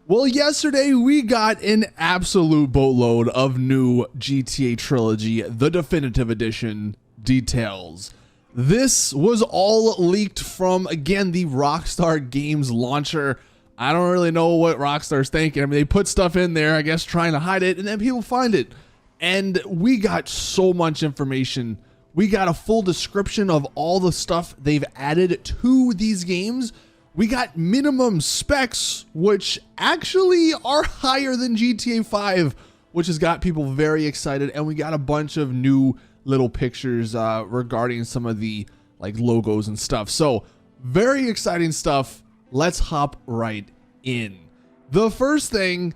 Well, yesterday we got an absolute boatload of new GTA Trilogy, the definitive edition details. This was all leaked from, again, the Rockstar Games launcher. I don't really know what Rockstar's thinking. I mean, they put stuff in there, I guess, trying to hide it, and then people find it. And we got so much information. We got a full description of all the stuff they've added to these games. We got minimum specs, which actually are higher than GTA 5, which has got people very excited. And we got a bunch of new little pictures regarding some of the logos and stuff. So very exciting stuff. Let's hop right in. The first thing,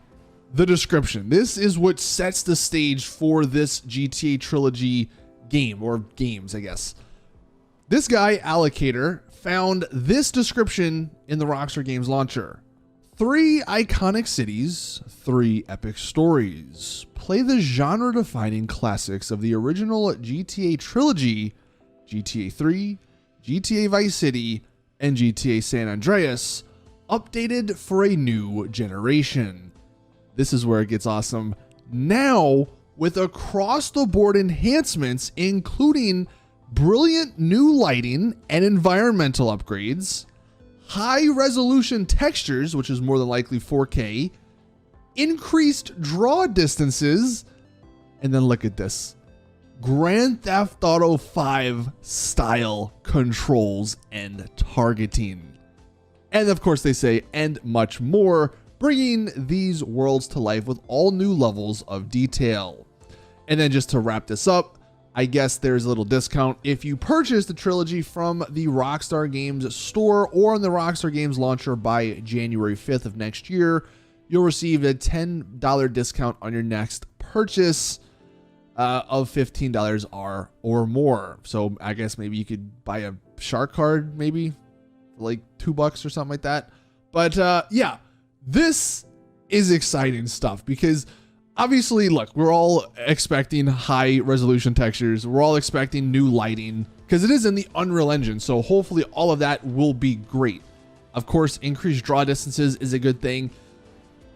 the description. This is what sets the stage for this GTA Trilogy game, or games, I guess. This guy, Allocator, found this description in the Rockstar Games launcher. 3 iconic cities, 3 epic stories. Play the genre-defining classics of the original GTA trilogy, GTA 3, GTA Vice City, and GTA San Andreas, updated for a new generation. This is where it gets awesome. Now, with across-the-board enhancements, including brilliant new lighting and environmental upgrades, high-resolution textures, which is more than likely 4K, increased draw distances, and then look at this, Grand Theft Auto 5 style controls and targeting. And of course they say, and much more, bringing these worlds to life with all new levels of detail. And then just to wrap this up, I guess there's a little discount. If you purchase the trilogy from the Rockstar Games store or on the Rockstar Games launcher by January 5th of next year, you'll receive a $10 discount on your next purchase of $15 or more. So I guess maybe you could buy a shark card, maybe like $2 or something like that. But yeah, this is exciting stuff because obviously, look, we're all expecting high resolution textures. We're all expecting new lighting because it is in the Unreal Engine. So hopefully all of that will be great. Of course, increased draw distances is a good thing,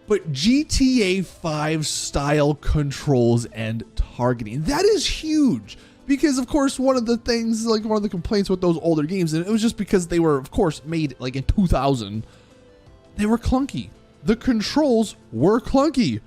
but GTA 5 style controls and targeting, that is huge because of course, one of the things, one of the complaints with those older games, and it was just because they were of course made in 2000, they were clunky. The controls were clunky.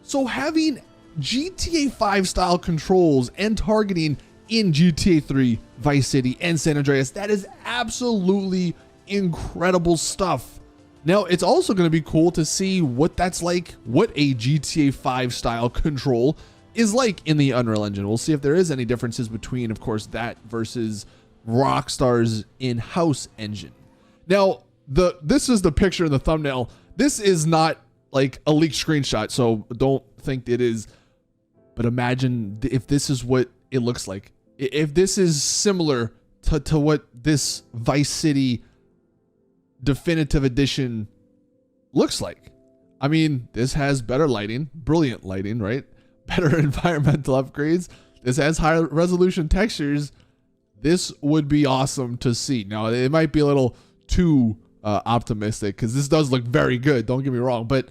So having GTA 5 style controls and targeting in GTA 3, Vice City, and San Andreas, that is absolutely incredible stuff. Now, it's also going to be cool to see what that's like, what a GTA 5 style control is like in the Unreal Engine. We'll see if there is any differences between, of course, that versus Rockstar's in-house engine. Now, this is the picture in the thumbnail. This is not a leaked screenshot, so don't think it is, but imagine if this is what it looks like. If this is similar to what this Vice City definitive edition looks like. I mean, this has better lighting, brilliant lighting, right? Better environmental upgrades. This has higher resolution textures. This would be awesome to see. Now, it might be a little too optimistic because this does look very good, don't get me wrong, but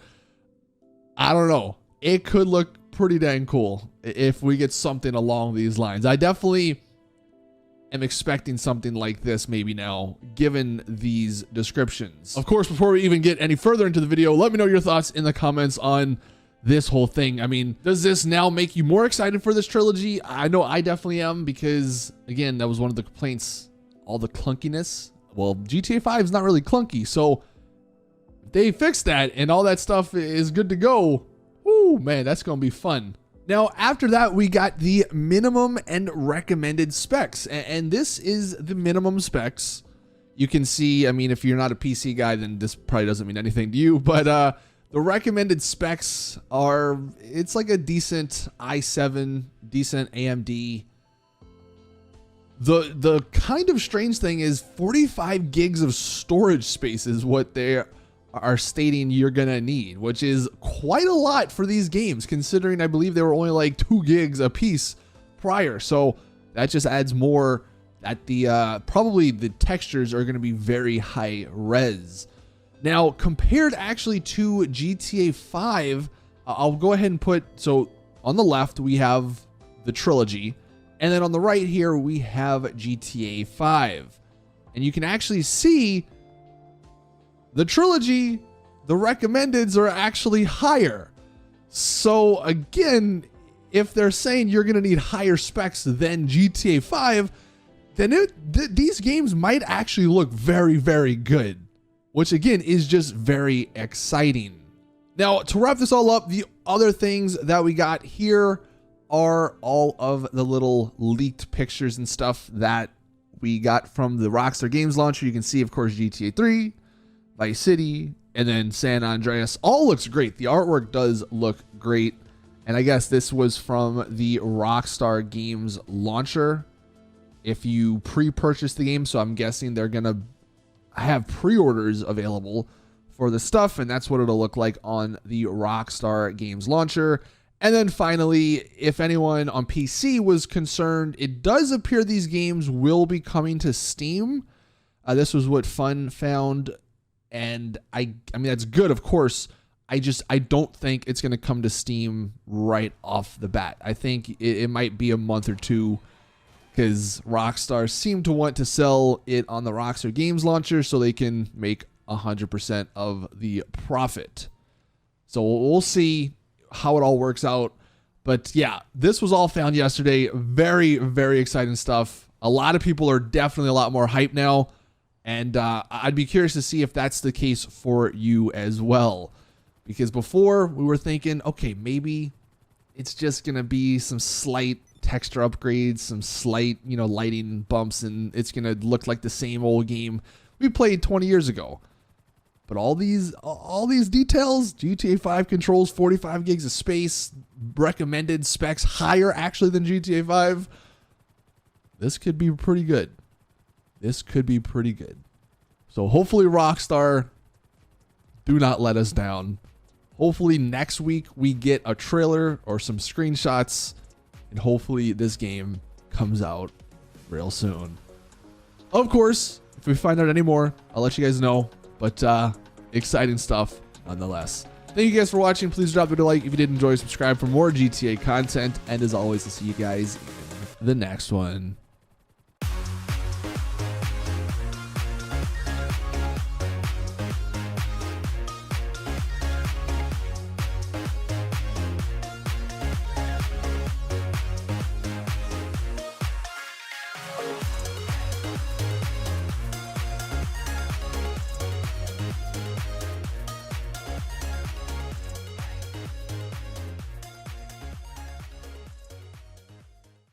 I don't know, it could look pretty dang cool if we get something along these lines. I definitely am expecting something like this maybe now, given these descriptions. Of course, before we even get any further into the video, let me know your thoughts in the comments on this whole thing. I mean, does this now make you more excited for this trilogy? I know I definitely am because, again, that was one of the complaints, all the clunkiness. Well, GTA 5 is not really clunky, so if they fix that and all that stuff is good to go, whoo, man, that's going to be fun. Now, after that, we got the minimum and recommended specs, and this is the minimum specs. You can see, I mean, if you're not a PC guy, then this probably doesn't mean anything to you, but the recommended specs are, it's like a decent i7, decent AMD. The kind of strange thing is 45 gigs of storage space is what they are stating you're gonna need, which is quite a lot for these games, considering I believe they were only 2 gigs a piece prior. So that just adds more that the probably the textures are going to be very high res. Now, compared actually to GTA 5, I'll go ahead and put, so on the left, we have the Trilogy, and then on the right here, we have GTA 5. And you can actually see the Trilogy, the recommendeds are actually higher. So again, if they're saying you're going to need higher specs than GTA 5, then these games might actually look very, very good, which again is just very exciting. Now, to wrap this all up, the other things that we got here are all of the little leaked pictures and stuff that we got from the Rockstar Games launcher. You can see, of course, GTA 3, Vice City, and then San Andreas. All looks great. The artwork does look great. And I guess this was from the Rockstar Games launcher. If you pre-purchase the game, so I'm guessing they're going to have pre-orders available for the stuff, and that's what it'll look like on the Rockstar Games launcher. And then finally, if anyone on PC was concerned, it does appear these games will be coming to Steam. This was what Fun found, and I mean that's good, of course. I don't think it's going to come to Steam right off the bat. I think it might be a month or two, because Rockstar seem to want to sell it on the Rockstar Games launcher so they can make 100% of the profit. So we'll see how it all works out. But yeah, this was all found yesterday. Very, very exciting stuff. A lot of people are definitely a lot more hyped now. And I'd be curious to see if that's the case for you as well. Because before we were thinking, okay, maybe it's just going to be some slight texture upgrades, some slight, lighting bumps, and it's going to look like the same old game we played 20 years ago. But all these details, GTA 5 controls 45 gigs of space, recommended specs higher actually than GTA 5. This could be pretty good. This could be pretty good. So hopefully Rockstar, do not let us down. Hopefully next week we get a trailer or some screenshots, and hopefully this game comes out real soon. Of course, if we find out any more, I'll let you guys know. But exciting stuff nonetheless. Thank you guys for watching. Please drop a like if you did enjoy. Subscribe for more GTA content. And as always, I'll see you guys in the next one.